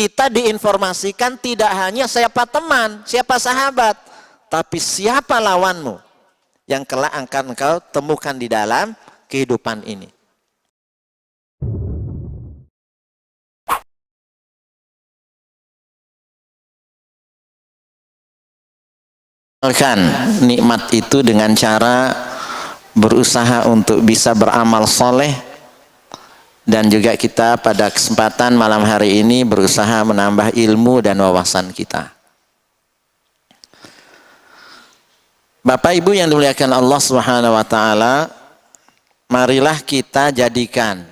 Kita diinformasikan tidak hanya siapa teman, siapa sahabat, tapi siapa lawanmu yang kelak akan engkau temukan di dalam kehidupan ini. Nikmat itu dengan cara berusaha untuk bisa beramal soleh, dan juga kita pada kesempatan malam hari ini berusaha menambah ilmu dan wawasan kita. Bapak Ibu yang dimuliakan Allah Subhanahu wa taala, marilah kita jadikan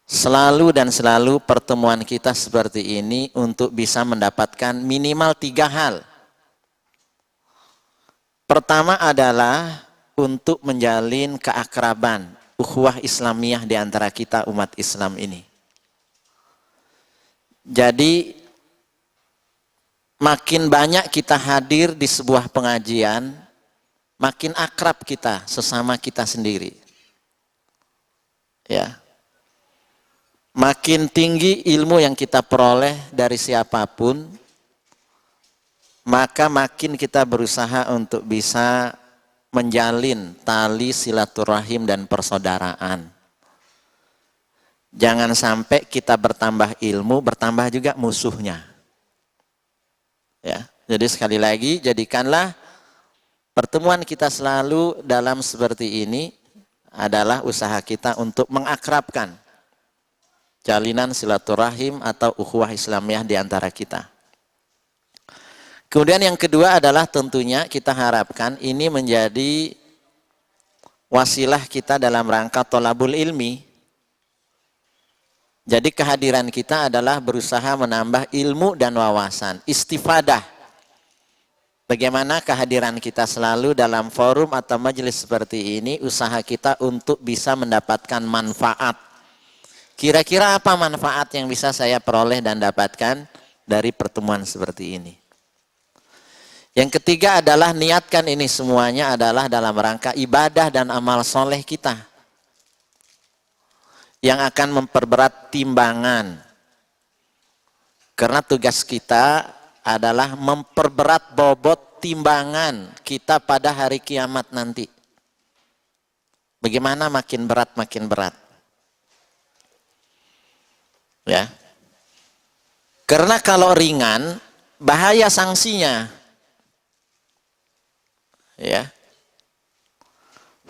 selalu pertemuan kita seperti ini untuk bisa mendapatkan minimal 3 hal. Pertama adalah untuk menjalin keakraban, ukhuwah Islamiyah di antara kita umat Islam ini. Jadi makin banyak kita hadir di sebuah pengajian, makin akrab kita sesama kita sendiri. Ya. Makin tinggi ilmu yang kita peroleh dari siapapun, maka makin kita berusaha untuk bisa menjalin tali silaturahim dan persaudaraan. Jangan sampai kita bertambah ilmu, bertambah juga musuhnya. Ya, jadi sekali lagi jadikanlah pertemuan kita selalu dalam seperti ini adalah usaha kita untuk mengakrabkan jalinan silaturahim atau ukhuwah Islamiyah di antara kita. Kemudian yang kedua adalah tentunya kita harapkan ini menjadi wasilah kita dalam rangka thalabul ilmi. Jadi kehadiran kita adalah berusaha menambah ilmu dan wawasan, istifadah. Bagaimana kehadiran kita selalu dalam forum atau majelis seperti ini, usaha kita untuk bisa mendapatkan manfaat. Kira-kira apa manfaat yang bisa saya peroleh dan dapatkan dari pertemuan seperti ini? Yang ketiga adalah niatkan ini semuanya adalah dalam rangka ibadah dan amal soleh kita yang akan memperberat timbangan. Karena tugas kita adalah memperberat bobot timbangan kita pada hari kiamat nanti. Bagaimana makin berat makin berat. Ya. Karena kalau ringan bahaya sanksinya. Ya.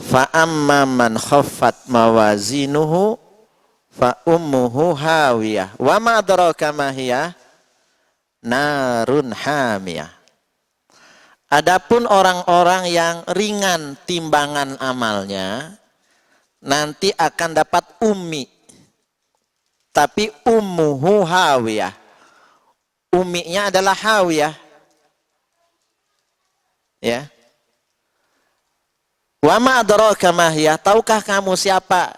Fa amma man khaffat mawazinuhu fa ummuhu hawiyah wa ma adraka ma hiya narun hamiyah. Adapun orang-orang yang ringan timbangan amalnya nanti akan dapat ummi, tapi ummuhu hawiyah, umminya adalah hawiyah. Ya. Wa ma adraka ma hiya, tahukah kamu siapa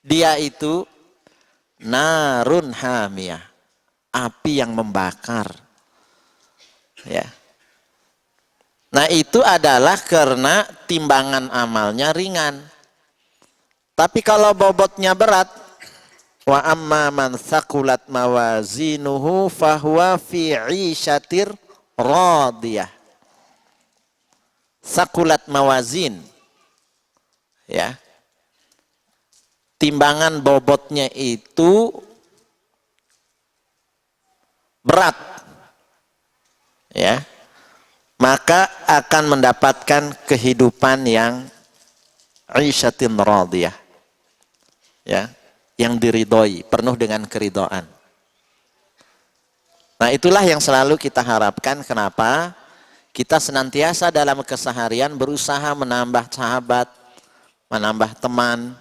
dia itu? Narun hamiyah, api yang membakar. Ya. Nah, itu adalah karena timbangan amalnya ringan. Tapi kalau bobotnya berat, wa amma man thaqulat mawazinuhu fahuwa fi 'isyatir radiyah. Sakulat mawazin, ya, timbangan bobotnya itu berat, ya, maka akan mendapatkan kehidupan yang isyatin radiyah, ya, yang diridhoi, penuh dengan keridhaan. Nah, itulah yang selalu kita harapkan. Kenapa? Kita senantiasa dalam keseharian berusaha menambah sahabat, menambah teman,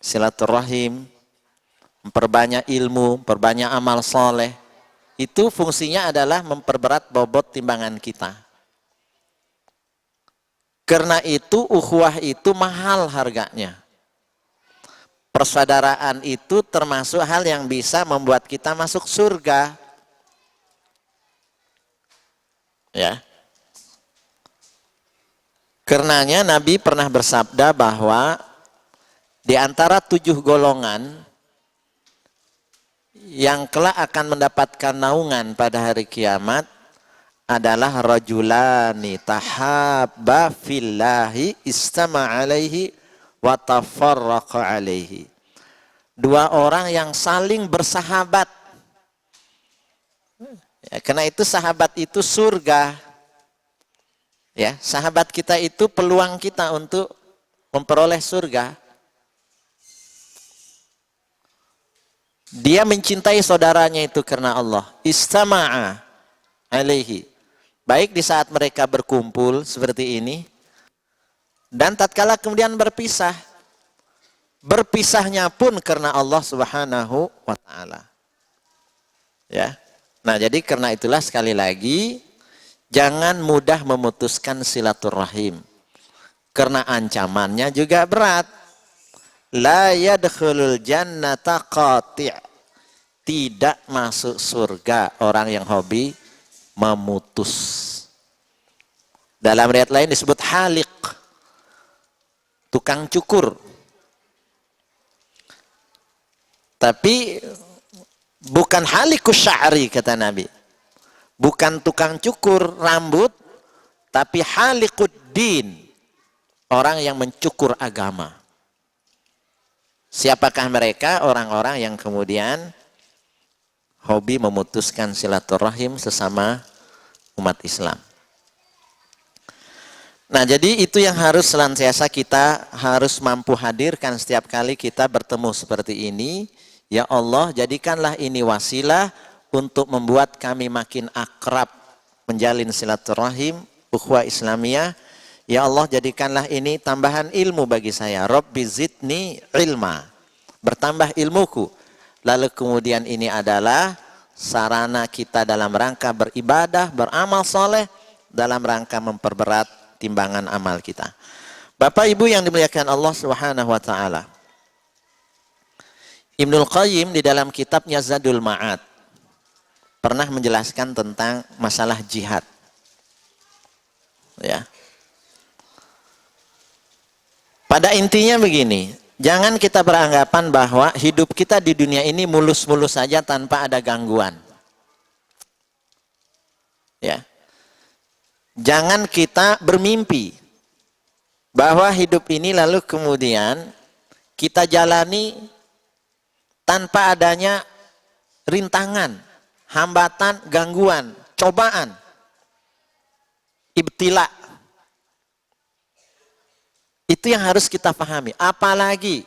silaturahim, memperbanyak ilmu, memperbanyak amal soleh. Itu fungsinya adalah memperberat bobot timbangan kita. Karena itu ukhuwah itu mahal harganya. Persaudaraan itu termasuk hal yang bisa membuat kita masuk surga. Ya. Karenanya Nabi pernah bersabda bahwa di antara 7 golongan yang kelak akan mendapatkan naungan pada hari kiamat adalah rajulani tahabba fillahi istama alaihi wa tafarraqa alaihi. Dua orang yang saling bersahabat. Ya, karena itu sahabat itu surga. Ya, sahabat kita itu peluang kita untuk memperoleh surga. Dia mencintai saudaranya itu karena Allah. Istama'a alaihi. Baik di saat mereka berkumpul seperti ini, dan tatkala kemudian berpisah. Berpisahnya pun karena Allah Subhanahu wa taala. Ya. Nah, jadi karena itulah sekali lagi jangan mudah memutuskan silaturahim. Karena ancamannya juga berat. La yadkhulul jannata qati'. Tidak masuk surga orang yang hobi memutus. Dalam riwayat lain disebut haliq. Tukang cukur. Tapi bukan halikus sya'ri kata Nabi. Bukan tukang cukur rambut, tapi halikud din. Orang yang mencukur agama. Siapakah mereka? Orang-orang yang kemudian hobi memutuskan silaturahim sesama umat Islam. Nah, jadi itu yang harus senantiasa kita harus mampu hadirkan setiap kali kita bertemu seperti ini. Ya Allah, jadikanlah ini wasilah untuk membuat kami makin akrab menjalin silaturahim, ukhuwah Islamiyah. Ya Allah, jadikanlah ini tambahan ilmu bagi saya. Rabbi zidni ilma. Bertambah ilmuku. Lalu kemudian ini adalah sarana kita dalam rangka beribadah, beramal soleh, dalam rangka memperberat timbangan amal kita. Bapak Ibu yang dimuliakan Allah Subhanahu wa taala. Ibnul Qayyim di dalam kitabnya Zadul Ma'ad pernah menjelaskan tentang masalah jihad. Ya. Pada intinya begini, jangan kita beranggapan bahwa hidup kita di dunia ini mulus-mulus saja tanpa ada gangguan. Ya. Jangan kita bermimpi bahwa hidup ini lalu kemudian kita jalani tanpa adanya rintangan, hambatan, gangguan, cobaan, ibtila. Itu yang harus kita pahami. Apalagi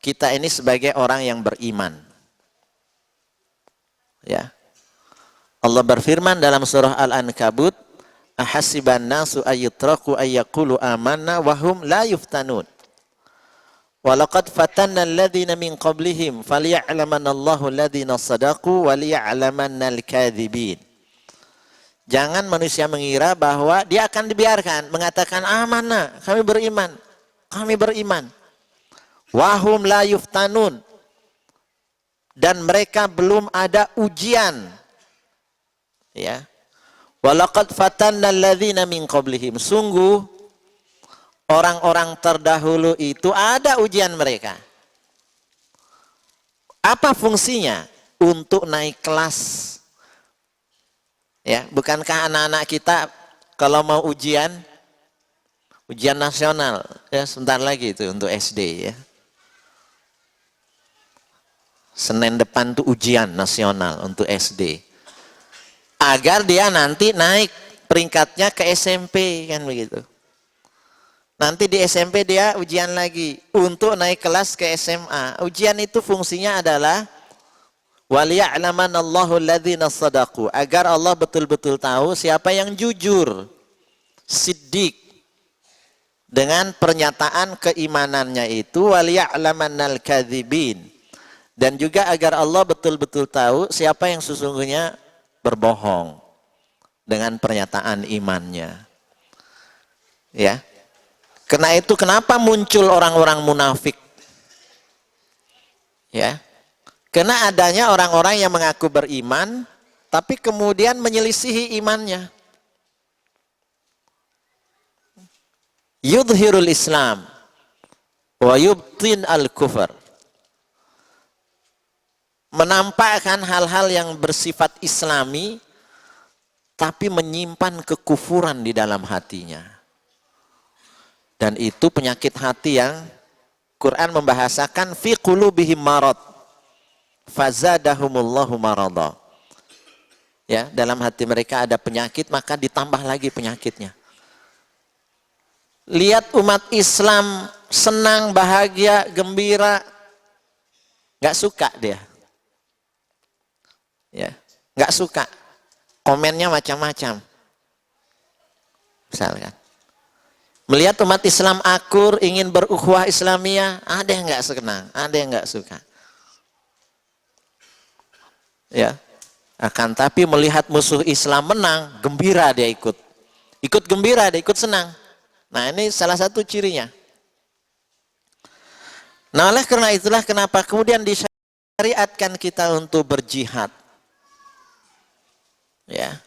kita ini sebagai orang yang beriman. Ya. Allah berfirman dalam surah Al-Ankabut, ahasiban nasu ayyutraku ayyaqulu amanna wahum la yuftanun. Walaqad fatanna alladhina min qablihim falya'lamanna Allahu alladhina shadaqu waliya'lamanna al-kadzibin. Jangan manusia mengira bahwa dia akan dibiarkan mengatakan amanah, kami beriman. Kami beriman. Wahum la yuftanun. Dan mereka belum ada ujian. Ya. Walaqad fatanna alladhina min qablihim. Sungguh orang-orang terdahulu itu ada ujian mereka. Apa fungsinya? Untuk naik kelas. Ya, bukankah anak-anak kita kalau mau ujian nasional, ya sebentar lagi itu untuk SD ya. Senin depan tuh ujian nasional untuk SD. Agar dia nanti naik peringkatnya ke SMP kan begitu. Nanti di SMP dia ujian lagi untuk naik kelas ke SMA. Ujian itu fungsinya adalah waliya'lamanallahu alladhina shadaqu, agar Allah betul-betul tahu siapa yang jujur, siddiq dengan pernyataan keimanannya itu, waliya'lamannal kadzibin, dan juga agar Allah betul-betul tahu siapa yang sesungguhnya berbohong dengan pernyataan imannya. Ya. Karena itu kenapa muncul orang-orang munafik? Ya. Karena adanya orang-orang yang mengaku beriman, tapi kemudian menyelisihi imannya. Yudhirul Islam, wa yubtin al-kufr. menampakkan hal-hal yang bersifat islami tapi menyimpan kekufuran di dalam hatinya. Dan itu penyakit hati yang Quran membahasakan fi qulubihim marad fazadahumullahu marada. Ya, dalam hati mereka ada penyakit, maka ditambah lagi penyakitnya. Lihat umat Islam senang, bahagia, gembira, nggak suka dia. Ya, nggak suka. Komennya macam-macam. Misalkan, melihat umat Islam akur, ingin berukhuwah Islamiyah, ada yang nggak senang, ada yang nggak suka. Ya, akan tapi melihat musuh Islam menang, gembira dia ikut. Ikut gembira, dia ikut senang. Nah, ini salah satu cirinya. Nah, oleh karena itulah kenapa kemudian disyariatkan kita untuk berjihad. Ya.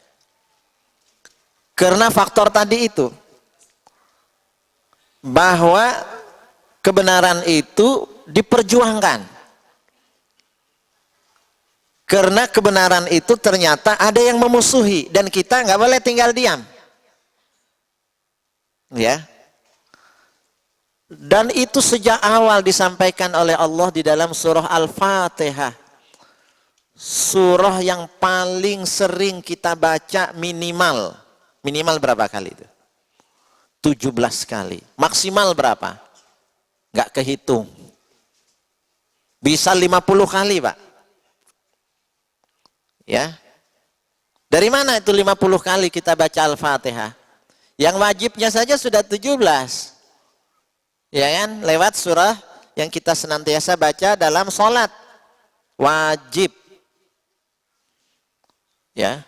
Karena faktor tadi itu. Bahwa kebenaran itu diperjuangkan. Karena kebenaran itu ternyata ada yang memusuhi dan kita nggak boleh tinggal diam. Ya. Dan itu sejak awal disampaikan oleh Allah di dalam surah Al-Fatihah. Surah yang paling sering kita baca minimal. Minimal berapa kali itu? 17 kali. Maksimal berapa? Nggak kehitung. Bisa 50 kali, Pak. Ya. Dari mana itu 50 kali kita baca Al-Fatihah? Yang wajibnya saja sudah 17. Ya kan? Lewat surah yang kita senantiasa baca dalam sholat. Wajib. Ya.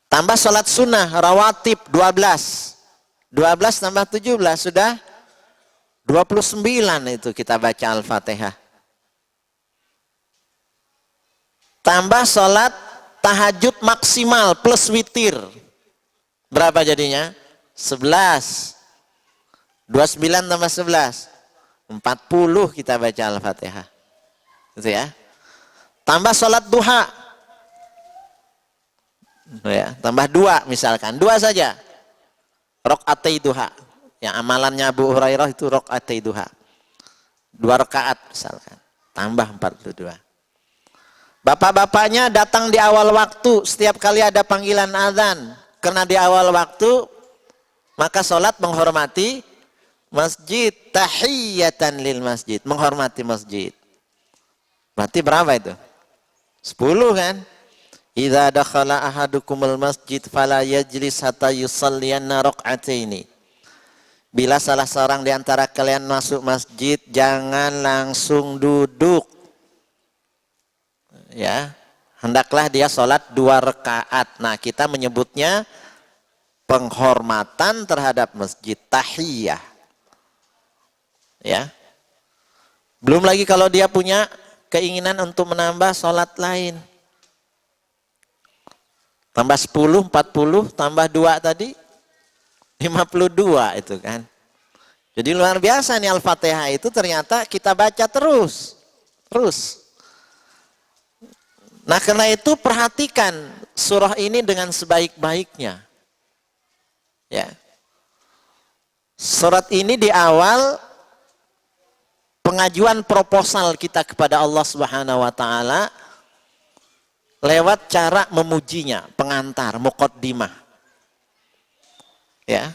Tambah sholat sunnah, rawatib 12. 12 tambah 17 sudah 29 itu kita baca Al-Fatihah. Tambah sholat tahajud maksimal plus witir. Berapa jadinya? 11. 29 tambah 11. 40 kita baca Al-Fatihah. Gitu ya. Tambah sholat duha. Ya, tambah 2 misalkan. 2 saja. Rok'atai duha. Yang amalannya Abu Hurairah itu rok'atai duha. 2 rakaat misalkan. Tambah 42. Bapak-bapaknya datang di awal waktu setiap kali ada panggilan azan. Karena di awal waktu, maka sholat menghormati masjid. Tahiyatan lil masjid. Menghormati masjid. Berarti berapa itu? 10 kan? Idza dakhala ahadukumul masjid fala yajlis hatta yusalliyanna rak'ataini. Bila salah seorang di antara kalian masuk masjid, jangan langsung duduk. Ya, hendaklah dia sholat 2 rakaat. Nah, kita menyebutnya penghormatan terhadap masjid, tahiyah. Ya. Belum lagi kalau dia punya keinginan untuk menambah sholat lain. Tambah 10, 40, tambah 2 tadi 52 itu kan. Jadi luar biasa nih Al-Fatihah itu ternyata kita baca terus. Nah, karena itu perhatikan surah ini dengan sebaik-baiknya. Ya. Surat ini di awal pengajuan proposal kita kepada Allah Subhanahu wa taala lewat cara memujinya, pengantar, muqaddimah. Ya.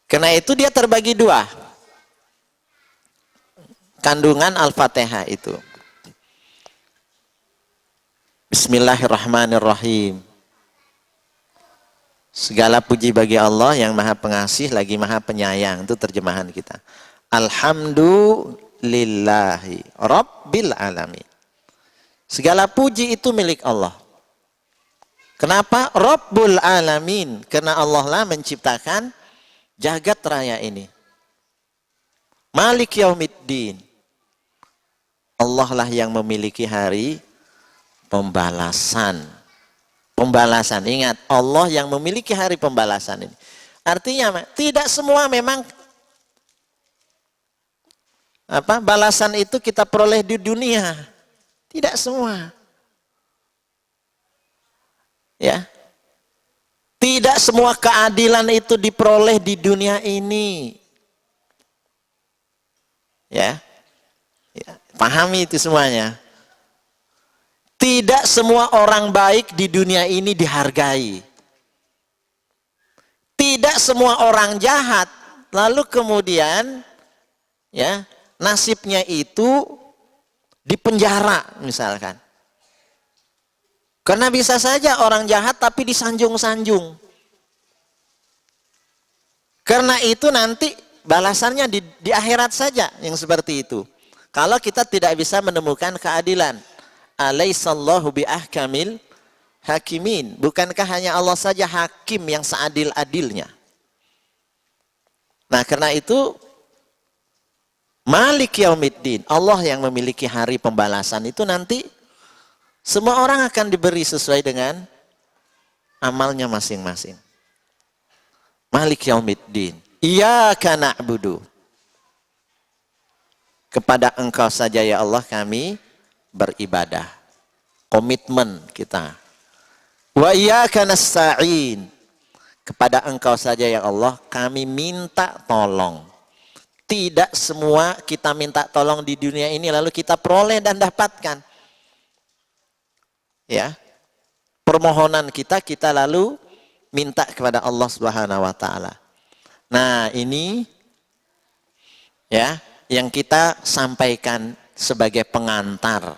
Karena itu dia terbagi 2. Kandungan Al-Fatihah itu. Bismillahirrahmanirrahim. Segala puji bagi Allah yang Maha Pengasih lagi Maha Penyayang. Itu terjemahan kita. Alhamdulillahi Rabbil Alamin. Segala puji itu milik Allah. Kenapa? Rabbul Alamin. Karena Allah lah menciptakan jagat raya ini. Malik Yaumiddin. Allah lah yang memiliki hari pembalasan. Pembalasan. Ingat, Allah yang memiliki hari pembalasan ini. Artinya tidak semua memang balasan itu kita peroleh di dunia. Tidak semua. Ya. Tidak semua keadilan itu diperoleh di dunia ini. Ya. Ya, pahami itu semuanya. Tidak semua orang baik di dunia ini dihargai. Tidak semua orang jahat lalu kemudian ya nasibnya itu dipenjara misalkan. Karena bisa saja orang jahat tapi disanjung-sanjung. Karena itu nanti balasannya di akhirat saja yang seperti itu. Kalau kita tidak bisa menemukan keadilan. Alaihissallahu biahkamil hakimin. Bukankah hanya Allah saja hakim yang seadil-adilnya? Nah, karena itu Malik Yaumiddin, Allah yang memiliki hari pembalasan itu nanti semua orang akan diberi sesuai dengan amalnya masing-masing. Malik Yaumiddin, Iyyaka na'budu. Kepada Engkau saja ya Allah kami beribadah. Komitmen kita. Wa iyyaka nasta'in. Kepada Engkau saja ya Allah kami minta tolong. Tidak semua kita minta tolong di dunia ini lalu kita peroleh dan dapatkan. Ya. Permohonan kita lalu minta kepada Allah Subhanahu wa taala. Nah, ini ya yang kita sampaikan sebagai pengantar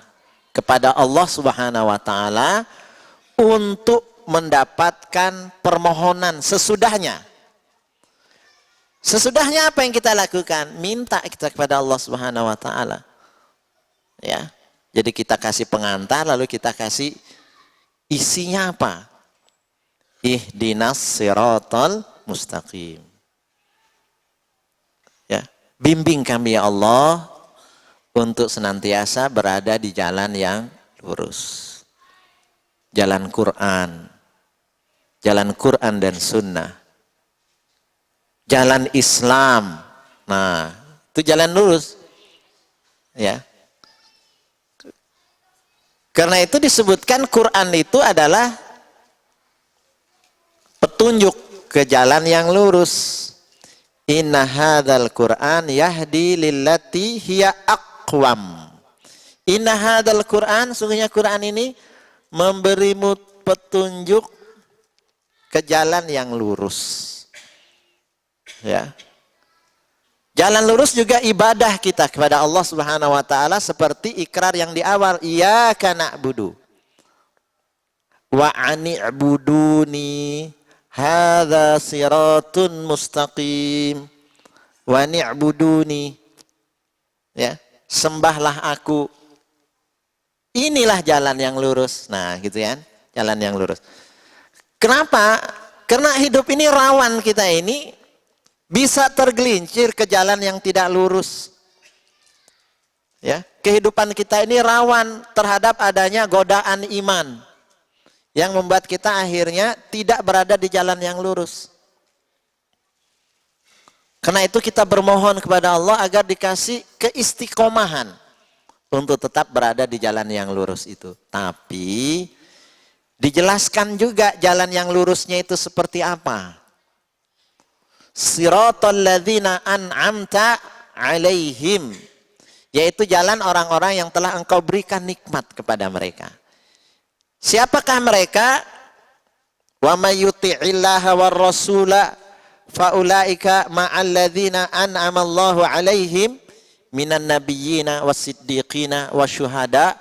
kepada Allah Subhanahu wa taala untuk mendapatkan permohonan sesudahnya. Sesudahnya apa yang kita lakukan? Minta kita kepada Allah Subhanahu wa taala. Ya. Jadi kita kasih pengantar lalu kita kasih isinya apa? Ihdinas siratal mustaqim. Ya, bimbing kami ya Allah untuk senantiasa berada di jalan yang lurus. Jalan Quran. Jalan Quran dan sunnah. Jalan Islam. Nah, itu jalan lurus. Ya. Karena itu disebutkan Quran itu adalah petunjuk ke jalan yang lurus. Inna hadzal Qur'an yahdi lillati hiya aqwam. Inna hadzal Qur'an, sungguhnya Quran ini memberimu petunjuk ke jalan yang lurus. Ya. Jalan lurus juga ibadah kita kepada Allah Subhanahu wa taala seperti ikrar yang di awal, iyyaka na'budu wa ani'buduni hadza siratun mustaqim wa ni'buduni. Ya, sembahlah aku. Inilah jalan yang lurus. Nah, gitu kan? Jalan yang lurus. Kenapa? Karena hidup ini rawan, kita ini bisa tergelincir ke jalan yang tidak lurus. Ya, kehidupan kita ini rawan terhadap adanya godaan iman yang membuat kita akhirnya tidak berada di jalan yang lurus. Karena itu kita bermohon kepada Allah agar dikasih keistiqomahan untuk tetap berada di jalan yang lurus itu. Tapi dijelaskan juga jalan yang lurusnya itu seperti apa. Siratal ladzina an'amta alaihim, yaitu jalan orang-orang yang telah Engkau berikan nikmat kepada mereka. Siapakah mereka? Wa may yuti'illaha war rasula faulaika ma'al ladzina an'ama Allahu alaihim minan nabiyyina was-siddiqina wasyuhada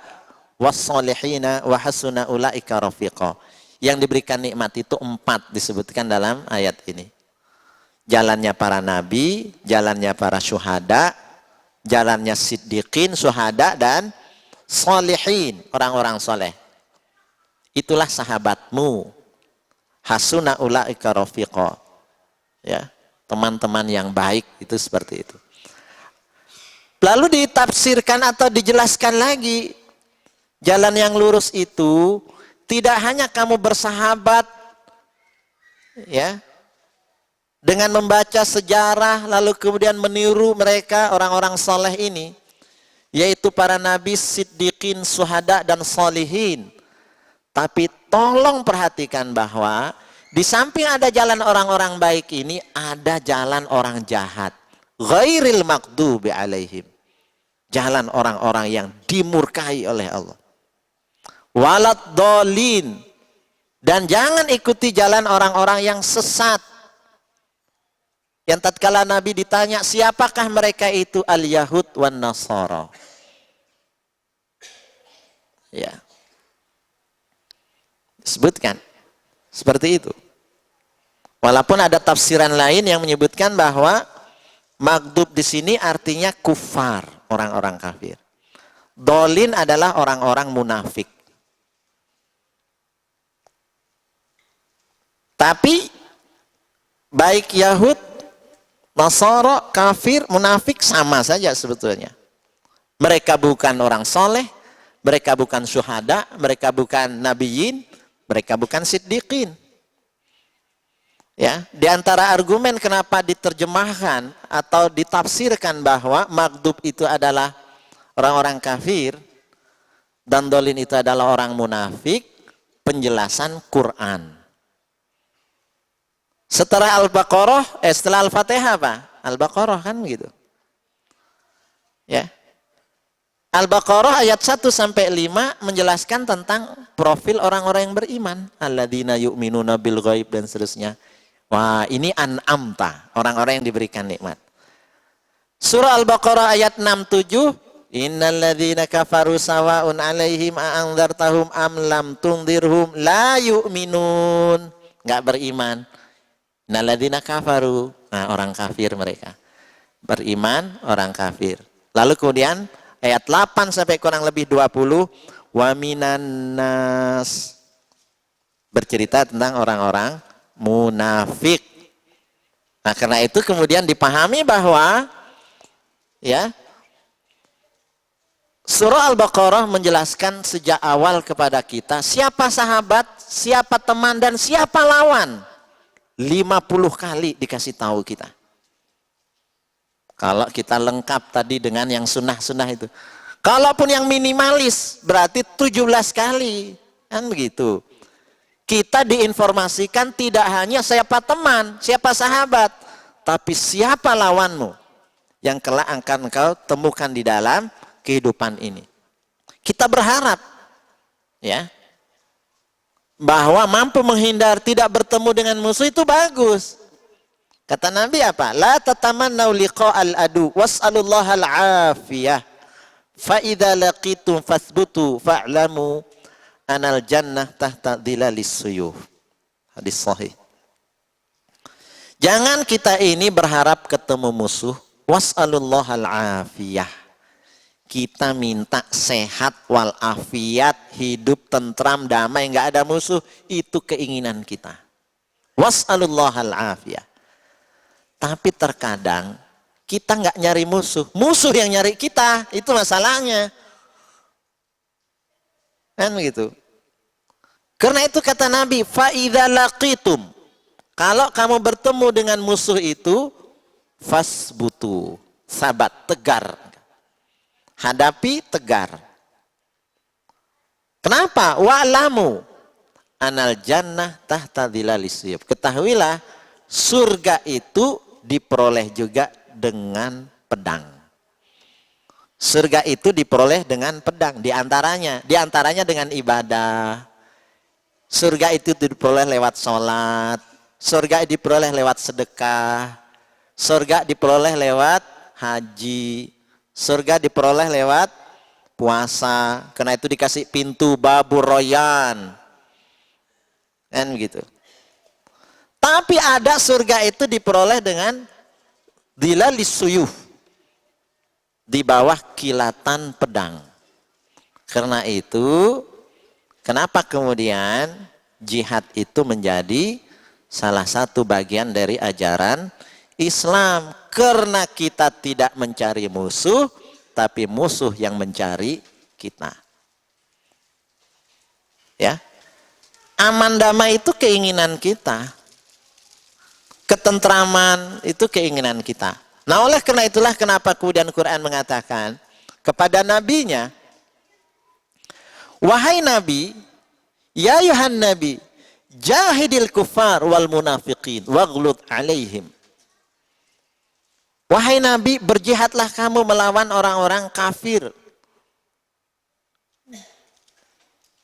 was-solihina wa hasuna ulaika rafiqa. Yang diberikan nikmat itu 4 disebutkan dalam ayat ini. Jalannya para nabi, jalannya para syuhada, jalannya siddiqin, syuhada dan solihin, orang-orang soleh. Itulah sahabatmu. Hasuna ulaika rafiqa. Ya, teman-teman yang baik itu seperti itu. Lalu ditafsirkan atau dijelaskan lagi, jalan yang lurus itu tidak hanya kamu bersahabat ya dengan membaca sejarah lalu kemudian meniru mereka orang-orang soleh ini, yaitu para nabi, siddiqin, syuhada dan sholihin. Tapi tolong perhatikan bahwa di samping ada jalan orang-orang baik ini, ada jalan orang jahat. Ghairil maghdubi alaihim. Jalan orang-orang yang dimurkai oleh Allah. Walad dolin. Dan jangan ikuti jalan orang-orang yang sesat. Yang tatkala Nabi ditanya, siapakah mereka itu? Al-Yahud wan Nasara. Ya. Disebutkan. Seperti itu. Walaupun ada tafsiran lain yang menyebutkan bahwa maghdub di sini artinya kufar, orang-orang kafir. Dolin adalah orang-orang munafik. Tapi baik Yahud, Nasara, kafir, munafik sama saja sebetulnya. Mereka bukan orang soleh, mereka bukan syuhada, mereka bukan nabiyin, mereka bukan siddiqin. Ya, di antara argumen kenapa diterjemahkan atau ditafsirkan bahwa maghdub itu adalah orang-orang kafir dan dolin itu adalah orang munafik, penjelasan Quran. Setelah Al-Baqarah, setelah Al-Fatihah apa? Al-Baqarah kan gitu. Ya. Al-Baqarah ayat 1 sampai 5 menjelaskan tentang profil orang-orang yang beriman, alladzina yu'minuna bil ghaib dan seterusnya. Wah, ini an'amta, orang-orang yang diberikan nikmat. Surah Al-Baqarah ayat 67, innalladzina kafaru sawa'un 'alaihim a'andzartahum am lam tundzirhum la yu'minun. Enggak beriman. Innalladzina kafaru, nah orang kafir mereka. Beriman orang kafir. Lalu kemudian ayat 8 sampai kurang lebih 20, wa minan nas, bercerita tentang orang-orang munafik. Nah, karena itu kemudian dipahami bahwa ya, surah Al-Baqarah menjelaskan sejak awal kepada kita siapa sahabat, siapa teman dan siapa lawan. 50 kali dikasih tahu kita. Kalau kita lengkap tadi dengan yang sunnah-sunnah itu. Kalaupun yang minimalis berarti 17 kali. Kan begitu. Kita diinformasikan tidak hanya siapa teman, siapa sahabat, tapi siapa lawanmu yang kelak akan engkau temukan di dalam kehidupan ini. Kita berharap ya, bahwa mampu menghindar tidak bertemu dengan musuh itu bagus. Kata Nabi apa? La tatamannau liqa'al adu was'alullaha al-afiyah. Fa idza laqitum fasbutu fa'lamu anal jannah tahta dhilalis suyuf. Hadis sahih. Jangan kita ini berharap ketemu musuh, was'alullaha al-afiyah. Kita minta sehat walafiat, hidup tentram, damai, nggak ada musuh. Itu keinginan kita. Was'alullahal afiyah. Tapi terkadang kita nggak nyari musuh. Musuh yang nyari kita. Itu masalahnya. Kan begitu. Karena itu kata Nabi, fa'idha laqitum. Kalau kamu bertemu dengan musuh itu, fasbutu. Sabat, tegar. Hadapi, tegar. Kenapa? Wa'lamu anal jannah tahta dhilalis suyuf. Ketahuilah surga itu diperoleh juga dengan pedang. Surga itu diperoleh dengan pedang. Di antaranya dengan ibadah. Surga itu diperoleh lewat sholat. Surga diperoleh lewat sedekah. Surga diperoleh lewat haji. Surga diperoleh lewat puasa. Karena itu dikasih pintu babur royan. Kan gitu. Tapi ada surga itu diperoleh dengan dhilalis suyuf. Di bawah kilatan pedang. Karena itu, kenapa kemudian jihad itu menjadi salah satu bagian dari ajaran Islam? Karena kita tidak mencari musuh, tapi musuh yang mencari kita. Ya, aman damai itu keinginan kita. ketentraman, itu keinginan kita. Nah, oleh karena itulah kenapa kemudian Quran mengatakan kepada nabinya, wahai nabi, ya ayuhan nabi, jahidil kufar wal munafiqin waghlud alaihim. Wahai nabi, berjihadlah kamu melawan orang-orang kafir.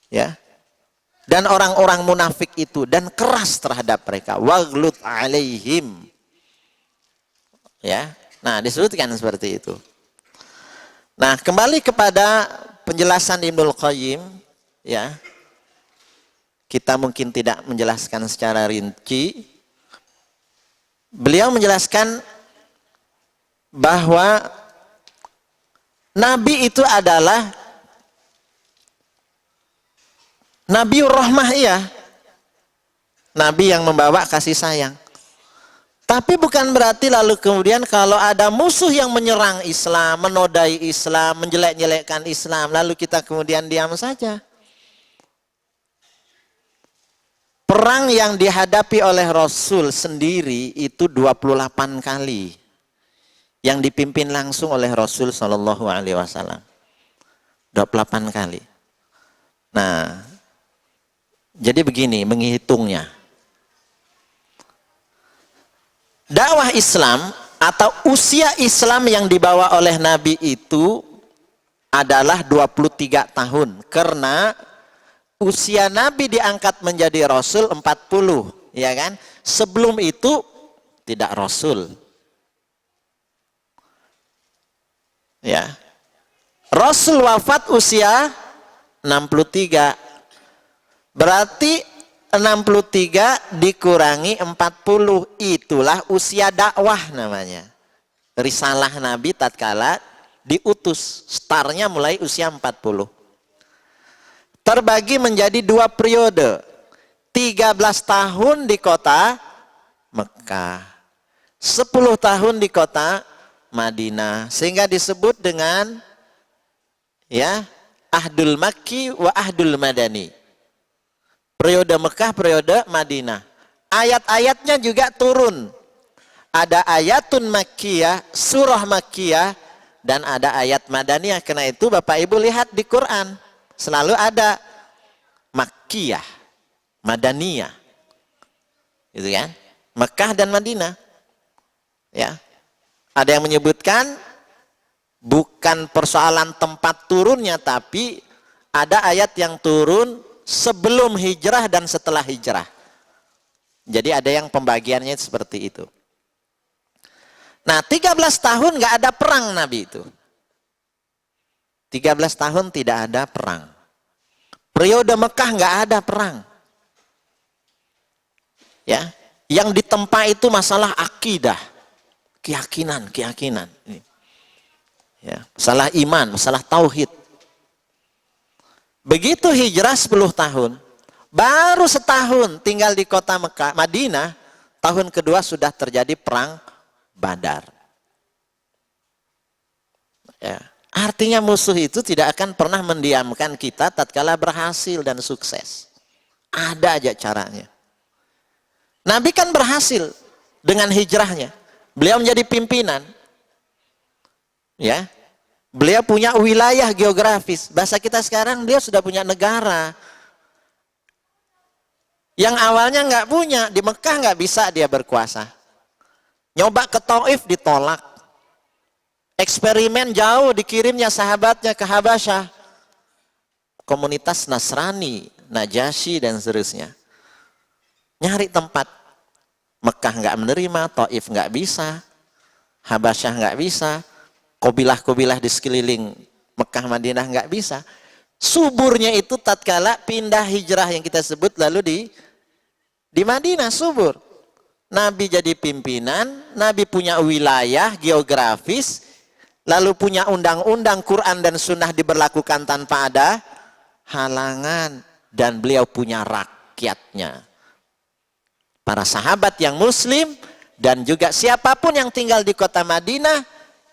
Ya. Dan orang-orang munafik itu, dan keras terhadap mereka. Waghlud alaihim. Ya. Nah, disebutkan seperti itu. Nah, kembali kepada penjelasan Ibnul Qayyim, ya. Kita mungkin tidak menjelaskan secara rinci. Beliau menjelaskan bahwa Nabi itu adalah Nabiur Rahmah, iya. Nabi yang membawa kasih sayang. Tapi bukan berarti lalu kemudian kalau ada musuh yang menyerang Islam, menodai Islam, menjelek-jelekkan Islam, lalu kita kemudian diam saja. Perang yang dihadapi oleh Rasul sendiri itu 28 kali. Yang dipimpin langsung oleh Rasul Shallallahu Alaihi Wasallam, 28 kali. Nah, jadi begini menghitungnya. Dakwah Islam atau usia Islam yang dibawa oleh Nabi itu adalah 23 tahun. Karena usia Nabi diangkat menjadi Rasul 40, ya kan? Sebelum itu tidak Rasul. Ya. Rasul wafat usia 63. Berarti 63 dikurangi 40, itulah usia dakwah namanya. Risalah Nabi tatkala diutus, startnya mulai usia 40. Terbagi menjadi 2 periode. 13 tahun di kota Mekah, 10 tahun di kota Madinah, sehingga disebut dengan ya Ahdul Makki wa Ahdul Madani. Periode Mekah, periode Madinah. Ayat-ayatnya juga turun. Ada ayatun Makkiyah, surah Makkiyah, dan ada ayat Madaniyah. Karena itu Bapak Ibu lihat di Quran selalu ada Makkiyah, Madaniyah, gitu kan? Mekah dan Madinah. Ya. Ada yang menyebutkan bukan persoalan tempat turunnya, tapi ada ayat yang turun sebelum hijrah dan setelah hijrah. Jadi ada yang pembagiannya seperti itu. Nah, 13 tahun nggak ada perang Nabi itu. 13 tahun tidak ada perang. Periode Mekah nggak ada perang. Ya, yang ditempa itu masalah akidah. Keyakinan. Ya, masalah iman, masalah tauhid. Begitu hijrah 10 tahun, baru setahun tinggal di kota Mekah, Madinah, tahun kedua sudah terjadi perang Badar. Ya, artinya musuh itu tidak akan pernah mendiamkan kita tatkala berhasil dan sukses. Ada aja caranya. Nabi kan berhasil dengan hijrahnya. Beliau menjadi pimpinan, ya. Beliau punya wilayah geografis. Bahasa kita sekarang, beliau sudah punya negara. Yang awalnya nggak punya, di Mekah nggak bisa dia berkuasa. Nyoba ke Taif ditolak. Eksperimen jauh dikirimnya sahabatnya ke Habasyah. Komunitas Nasrani, Najasyi dan seterusnya. Nyari tempat. Mekah nggak menerima, Taif nggak bisa, Habasyah nggak bisa, kobilah-kobilah di sekeliling Mekah Madinah nggak bisa. Suburnya itu tatkala pindah hijrah yang kita sebut lalu di Madinah subur. Nabi jadi pimpinan, Nabi punya wilayah geografis, lalu punya undang-undang Quran dan Sunnah diberlakukan tanpa ada halangan, dan beliau punya rakyatnya. Para sahabat yang muslim dan juga siapapun yang tinggal di kota Madinah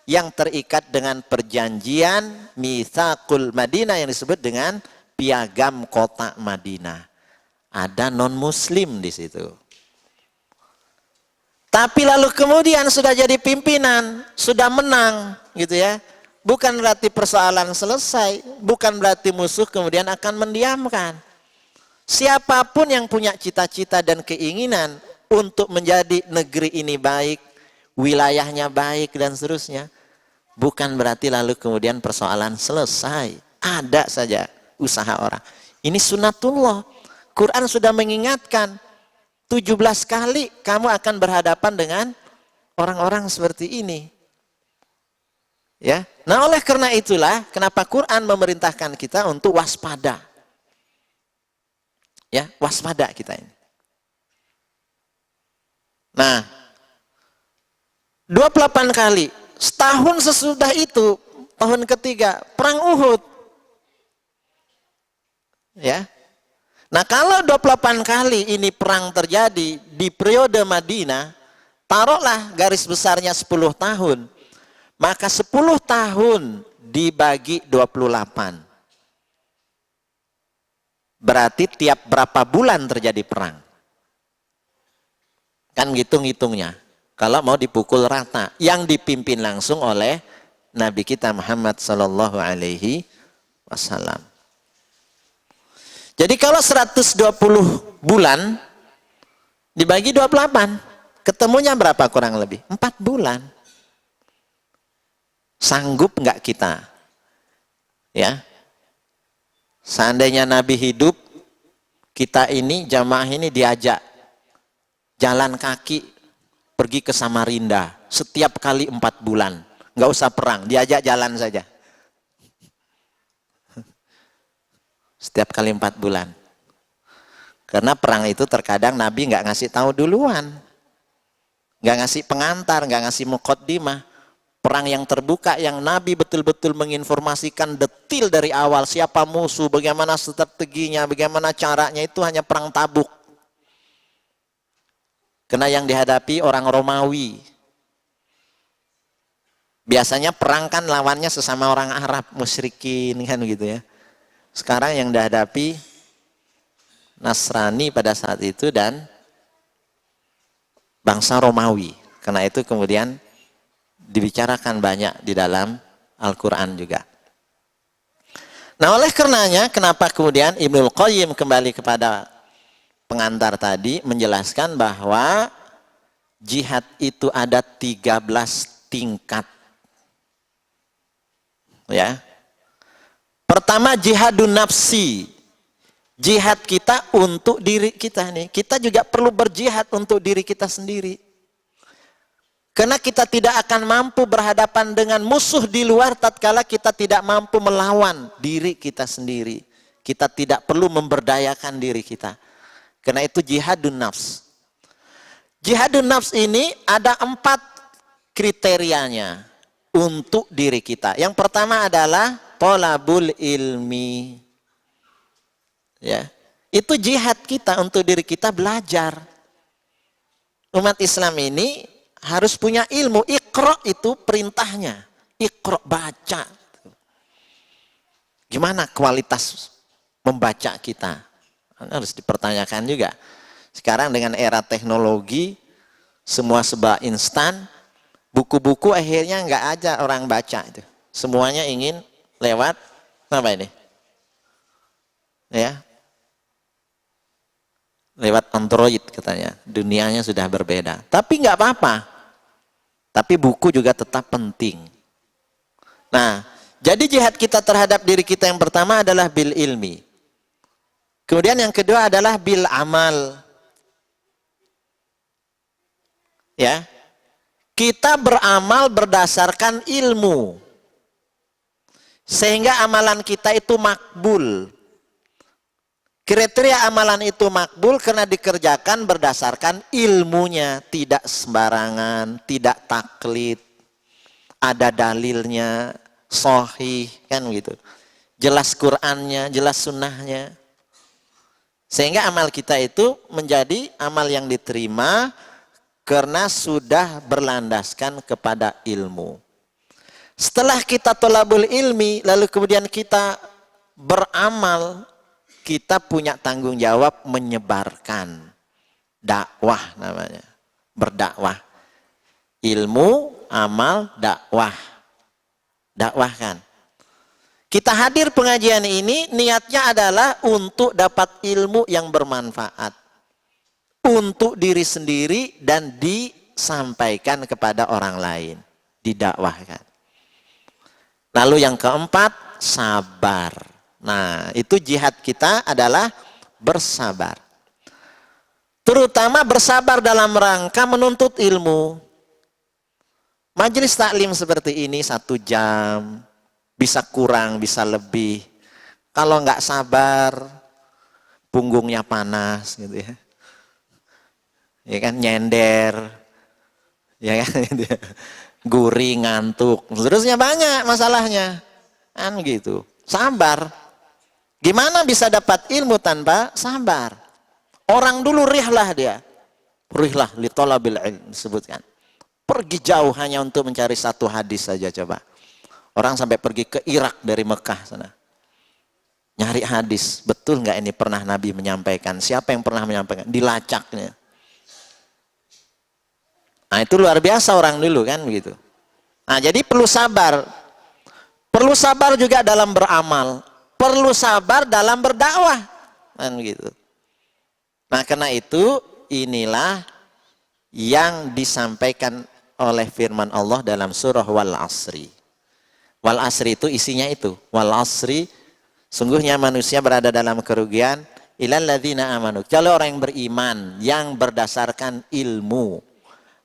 yang terikat dengan perjanjian Mitsaqul Madinah yang disebut dengan piagam kota Madinah. Ada non muslim di situ. Tapi lalu kemudian sudah jadi pimpinan, sudah menang, gitu ya. Bukan berarti persoalan selesai, bukan berarti musuh kemudian akan mendiamkan. Siapapun yang punya cita-cita dan keinginan untuk menjadi negeri ini baik, wilayahnya baik dan seterusnya, bukan berarti lalu kemudian persoalan selesai. Ada saja usaha orang. Ini sunnatullah. Quran sudah mengingatkan 17 kali kamu akan berhadapan dengan orang-orang seperti ini. Ya. Nah, oleh karena itulah kenapa Quran memerintahkan kita untuk waspada. Ya, waspada kita ini. Nah, 28 kali. Setahun sesudah itu, tahun ketiga, perang Uhud. Ya. Nah, kalau 28 kali ini perang terjadi di periode Madinah, taruhlah garis besarnya 10 tahun. Maka 10 tahun dibagi 28. Berarti tiap berapa bulan terjadi perang. Kan ngitung-ngitungnya. Kalau mau dipukul rata. Yang dipimpin langsung oleh Nabi kita Muhammad sallallahu alaihi wasallam. Jadi kalau 120 bulan dibagi 28, ketemunya berapa kurang lebih? 4 bulan. Sanggup nggak kita? Ya. Seandainya Nabi hidup, kita ini jamaah ini diajak jalan kaki pergi ke Samarinda setiap kali 4 bulan. Nggak usah perang, diajak jalan saja. Setiap kali 4 bulan. Karena perang itu terkadang Nabi nggak ngasih tahu duluan. Nggak ngasih pengantar, nggak ngasih muqaddimah. Perang yang terbuka yang Nabi betul-betul menginformasikan detil dari awal siapa musuh, bagaimana strateginya, bagaimana caranya, itu hanya perang Tabuk. Karena yang dihadapi orang Romawi. Biasanya perang kan lawannya sesama orang Arab, musyrikin kan gitu ya. Sekarang yang dihadapi Nasrani pada saat itu dan bangsa Romawi. Karena itu kemudian dibicarakan banyak di dalam Al-Quran juga. Nah, oleh karenanya kenapa kemudian Ibnul Qayyim kembali kepada pengantar tadi menjelaskan bahwa jihad itu ada 13 tingkat. Ya. Pertama jihadun nafsi. Jihad kita untuk diri kita nih. Kita juga perlu berjihad untuk diri kita sendiri. Karena kita tidak akan mampu berhadapan dengan musuh di luar tatkala kita tidak mampu melawan diri kita sendiri. Kita tidak perlu memberdayakan diri kita. Karena itu jihadun nafs. Jihadun nafs ini ada 4 kriterianya untuk diri kita. Yang pertama adalah thalabul ilmi. Ya, itu jihad kita untuk diri kita belajar. Umat Islam ini harus punya ilmu. Iqra itu perintahnya. Iqra, baca. Gimana kualitas membaca kita? Harus dipertanyakan juga. Sekarang dengan era teknologi, semua serba instan, buku-buku akhirnya nggak aja orang baca itu. Semuanya ingin lewat apa ini? Ya. Lewat Android katanya. Dunianya sudah berbeda. Tapi nggak apa-apa. Tapi buku juga tetap penting. Nah, jadi jihad kita terhadap diri kita yang pertama adalah bil ilmi. Kemudian yang kedua adalah bil amal. Ya. Kita beramal berdasarkan ilmu. Sehingga amalan kita itu makbul. Kriteria amalan itu makbul karena dikerjakan berdasarkan ilmunya, tidak sembarangan, tidak taklid, ada dalilnya, sahih, kan gitu. Jelas Qur'annya, jelas sunnahnya. Sehingga amal kita itu menjadi amal yang diterima karena sudah berlandaskan kepada ilmu. Setelah kita thalabul ilmi, lalu kemudian kita beramal, kita punya tanggung jawab menyebarkan. Dakwah namanya. Berdakwah. Ilmu, amal, dakwah. Dakwahkan. Kita hadir pengajian ini niatnya adalah untuk dapat ilmu yang bermanfaat. Untuk diri sendiri dan disampaikan kepada orang lain. Didakwahkan. Lalu yang keempat, sabar. Nah, itu jihad kita adalah bersabar. Terutama bersabar dalam rangka menuntut ilmu. Majelis taklim seperti ini 1 jam, bisa kurang, bisa lebih. Kalau nggak sabar, punggungnya panas, gitu ya. Ya kan, nyender, ya kan, gurih, ngantuk, seterusnya banyak masalahnya, kan gitu. Sabar. Gimana bisa dapat ilmu tanpa sabar? Orang dulu rihlah dia, rihlah li talabil ilm disebutkan. Pergi jauh hanya untuk mencari 1 hadis saja coba. Orang sampai pergi ke Irak dari Mekah sana. Nyari hadis, betul nggak ini pernah Nabi menyampaikan? Siapa yang pernah menyampaikan? Dilacaknya. Nah itu luar biasa orang dulu kan begitu. Nah jadi perlu sabar. Perlu sabar juga dalam beramal. Perlu sabar dalam berdakwah. Kan begitu. Nah karena itu inilah yang disampaikan oleh firman Allah dalam surah Wal Asri. Wal Asri itu isinya itu. Wal Asri, sungguhnya manusia berada dalam kerugian. Ilal ladzina amanu. Kalau orang yang beriman, yang berdasarkan ilmu.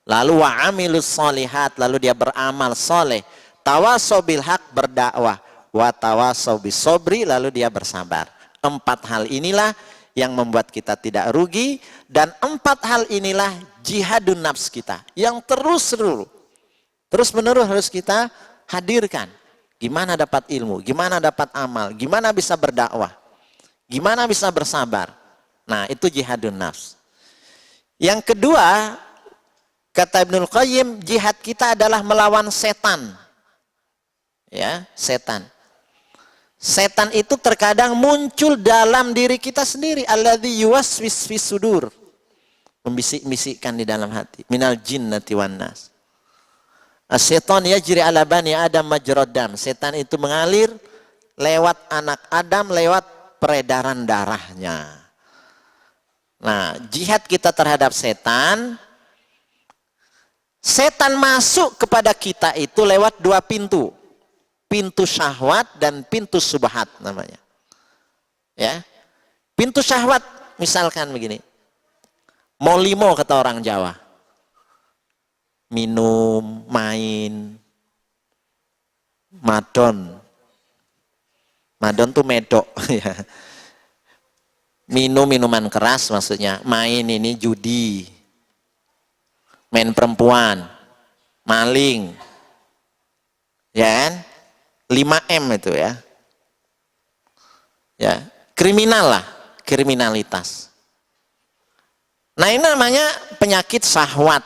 Lalu wa amilus solihat, lalu dia beramal soleh. Tawasau bil haq, berdakwah. Wa tawasau bis sobri, lalu dia bersabar. 4 hal inilah yang membuat kita tidak rugi, dan 4 hal inilah jihadun nafs kita yang terus menerus harus kita hadirkan. Gimana dapat ilmu, gimana dapat amal, gimana bisa berdakwah, gimana bisa bersabar. Nah itu jihadun nafs. Yang kedua, kata Ibnul Qayyim, jihad kita adalah melawan setan. Ya, setan. Setan itu terkadang muncul dalam diri kita sendiri. Alladzi yuwaswis fis sudur. Membisik-bisikkan di dalam hati. Minal jinnati wan nas. As-syaitan yajri ala bani Adam majrad dam. Setan itu mengalir lewat anak Adam, lewat peredaran darahnya. Nah, jihad kita terhadap setan. Setan masuk kepada kita itu lewat 2 pintu. Pintu syahwat dan pintu subhat namanya. Ya. Pintu syahwat misalkan begini. Molimo kata orang Jawa. Minum, main, madon. Madon tuh medok ya. Minum minuman keras maksudnya, main ini judi. Main perempuan, maling. Ya kan? 5M itu ya. Ya, kriminal lah, kriminalitas. Nah, ini namanya penyakit syahwat.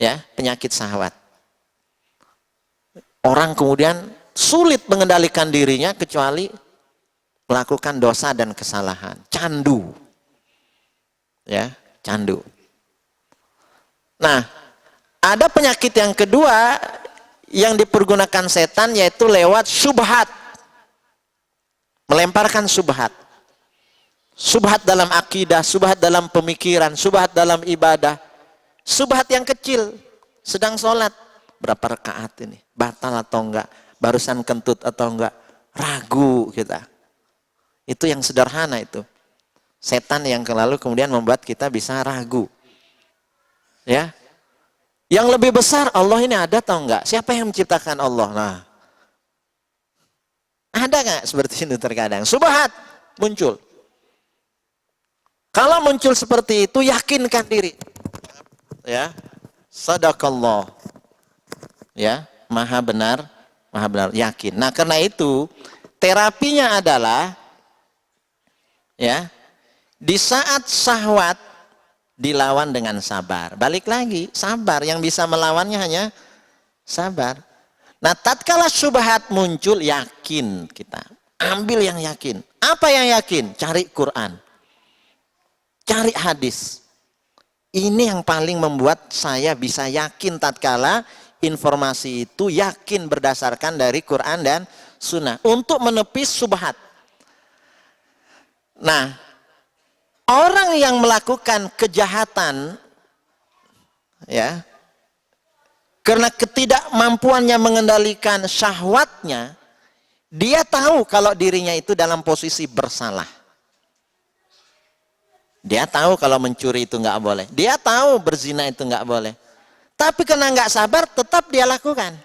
Ya, penyakit syahwat. Orang kemudian sulit mengendalikan dirinya kecuali melakukan dosa dan kesalahan. Candu. Ya, candu. Nah, ada penyakit yang kedua yang dipergunakan setan, yaitu lewat syubhat. Melemparkan syubhat. Syubhat dalam akidah, syubhat dalam pemikiran, syubhat dalam ibadah. Syubhat yang kecil, sedang sholat, berapa rakaat ini? Batal atau enggak? Barusan kentut atau enggak? Ragu kita. Itu yang sederhana itu. Setan yang lalu kemudian membuat kita bisa ragu. Ya. Yang lebih besar, Allah ini ada atau enggak? Siapa yang menciptakan Allah? Nah, ada enggak seperti itu terkadang? Subhat muncul. Kalau muncul seperti itu, yakinkan diri. Ya, sadaqallah. Ya, maha benar, yakin. Nah, karena itu terapinya adalah ya, di saat syahwat dilawan dengan sabar. Balik lagi, sabar. Yang bisa melawannya hanya sabar. Nah, tatkala syubhat muncul, yakin kita. Ambil yang yakin. Apa yang yakin? Cari Quran. Cari hadis. Ini yang paling membuat saya bisa yakin tatkala informasi itu yakin berdasarkan dari Quran dan Sunnah untuk menepis subhat. Nah, orang yang melakukan kejahatan ya karena ketidakmampuannya mengendalikan syahwatnya, dia tahu kalau dirinya itu dalam posisi bersalah. Dia tahu kalau mencuri itu nggak boleh. Dia tahu berzina itu nggak boleh. Tapi karena nggak sabar, tetap dia lakukan.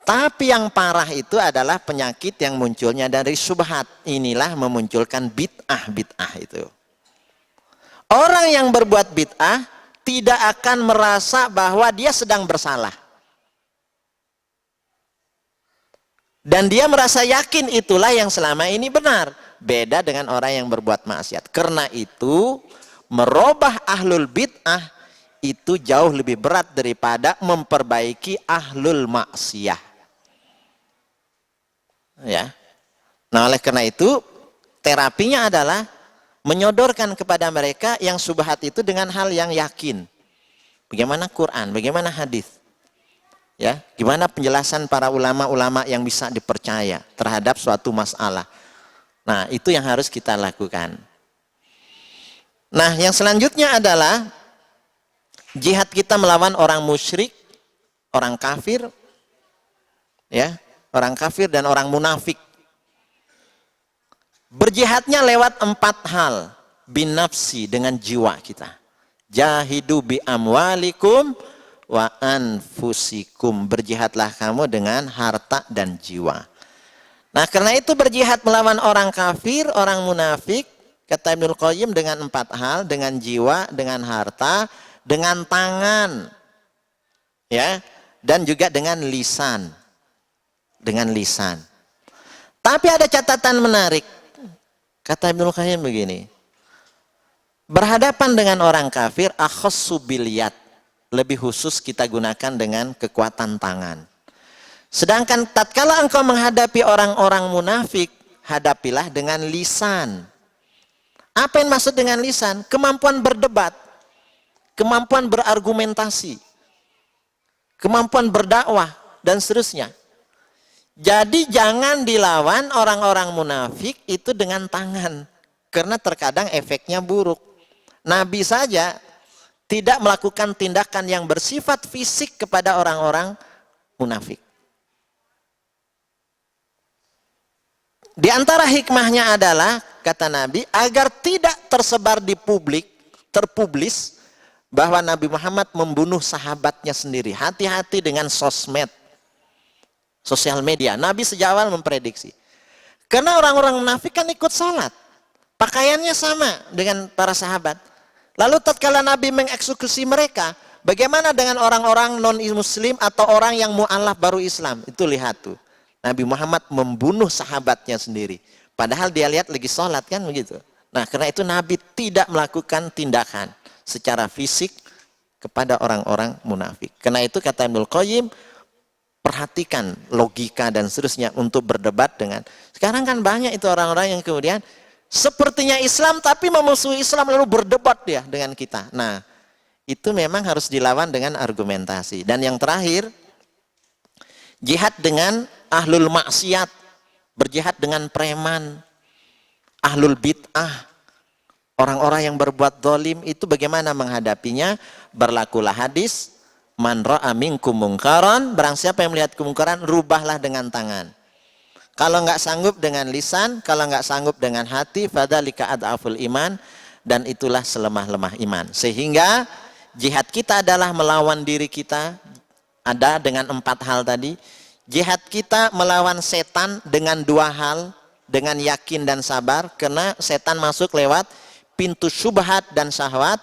Tapi yang parah itu adalah penyakit yang munculnya dari syubhat. Inilah memunculkan bid'ah itu. Orang yang berbuat bid'ah tidak akan merasa bahwa dia sedang bersalah. Dan dia merasa yakin itulah yang selama ini benar. Beda dengan orang yang berbuat maksiat. Karena itu merubah ahlul bid'ah itu jauh lebih berat daripada memperbaiki ahlul maksiyah. Ya. Nah, oleh karena itu terapinya adalah menyodorkan kepada mereka yang subhat itu dengan hal yang yakin. Bagaimana Quran, bagaimana hadis. Ya, gimana penjelasan para ulama-ulama yang bisa dipercaya terhadap suatu masalah. Nah, itu yang harus kita lakukan. Nah, yang selanjutnya adalah jihad kita melawan orang musyrik, orang kafir, ya, orang kafir dan orang munafik. Berjihadnya lewat 4 hal. Bin nafsi, dengan jiwa kita. Jahidu bi amwalikum wa anfusikum. Berjihadlah kamu dengan harta dan jiwa. Nah, karena itu berjihad melawan orang kafir, orang munafik, kata Ibnul Qayyim, dengan 4 hal, dengan jiwa, dengan harta, dengan tangan, ya, dan juga dengan lisan. Dengan lisan. Tapi ada catatan menarik. Kata Ibnul Qayyim begini. Berhadapan dengan orang kafir, akhassu bil yad. Lebih khusus kita gunakan dengan kekuatan tangan. Sedangkan tatkala engkau menghadapi orang-orang munafik, hadapilah dengan lisan. Apa yang maksud dengan lisan? Kemampuan berdebat, kemampuan berargumentasi, kemampuan berdakwah, dan seterusnya. Jadi jangan dilawan orang-orang munafik itu dengan tangan. Karena terkadang efeknya buruk. Nabi saja tidak melakukan tindakan yang bersifat fisik kepada orang-orang munafik. Di antara hikmahnya adalah, kata Nabi, agar tidak tersebar di publik, terpublis, bahwa Nabi Muhammad membunuh sahabatnya sendiri. Hati-hati dengan sosmed, sosial media. Nabi sejak awal memprediksi. Karena orang-orang munafik kan ikut salat. Pakaiannya sama dengan para sahabat. Lalu tatkala Nabi mengeksekusi mereka, bagaimana dengan orang-orang non-muslim atau orang yang mu'alaf baru Islam? Itu lihat tuh. Nabi Muhammad membunuh sahabatnya sendiri. Padahal dia lihat lagi sholat, kan begitu. Nah, karena itu Nabi tidak melakukan tindakan secara fisik kepada orang-orang munafik. Karena itu kata Ibnul Qayyim, perhatikan logika dan seterusnya untuk berdebat dengan. Sekarang kan banyak itu orang-orang yang kemudian sepertinya Islam tapi memusuhi Islam lalu berdebat dia dengan kita. Nah, itu memang harus dilawan dengan argumentasi. Dan yang terakhir, jihad dengan ahlul maksiat, berjihad dengan preman, ahlul bid'ah, orang-orang yang berbuat zalim, itu bagaimana menghadapinya? Berlakulah hadis, man ra'a minkum mungkaran, barang siapa yang melihat kemungkaran, rubahlah dengan tangan. Kalau nggak sanggup dengan lisan, kalau nggak sanggup dengan hati, fadzalika ad'aful iman, dan itulah selemah-lemah iman. Sehingga jihad kita adalah melawan diri kita, ada dengan 4 hal tadi. Jihad kita melawan setan dengan 2 hal, dengan yakin dan sabar, karena setan masuk lewat pintu syubhat dan syahwat.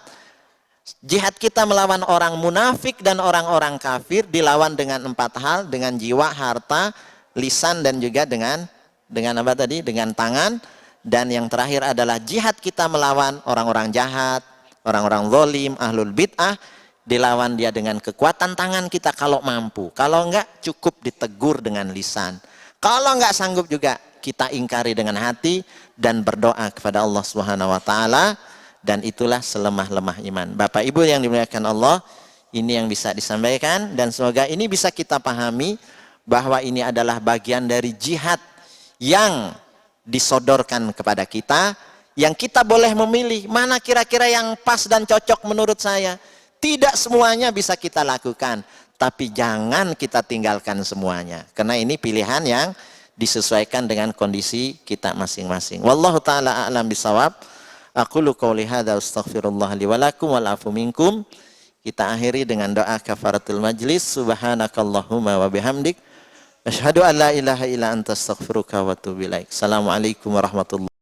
Jihad kita melawan orang munafik dan orang-orang kafir dilawan dengan 4 hal, dengan jiwa, harta, lisan, dan juga dengan apa tadi? Dengan tangan. Dan yang terakhir adalah jihad kita melawan orang-orang jahat, orang-orang zalim, ahlul bid'ah, dilawan dia dengan kekuatan tangan kita kalau mampu. Kalau enggak, cukup ditegur dengan lisan. Kalau enggak sanggup juga, kita ingkari dengan hati dan berdoa kepada Allah Subhanahu wa taala dan itulah selemah-lemah iman. Bapak Ibu yang dimuliakan Allah, ini yang bisa disampaikan dan semoga ini bisa kita pahami bahwa ini adalah bagian dari jihad yang disodorkan kepada kita, yang kita boleh memilih mana kira-kira yang pas dan cocok menurut saya. Tidak semuanya bisa kita lakukan, tapi jangan kita tinggalkan semuanya, karena ini pilihan yang disesuaikan dengan kondisi kita masing-masing. Wallahu taala a'lam bisawab. Aqulu qouli hadza astaghfirullah li wa lakum wal afu minkum. Kita akhiri dengan doa kafaratul majlis. Subhanakallahumma wa bihamdik asyhadu an la ilaha illa anta astaghfiruka wa atubu ilaik. Assalamualaikum warahmatullahi wabarakatuh.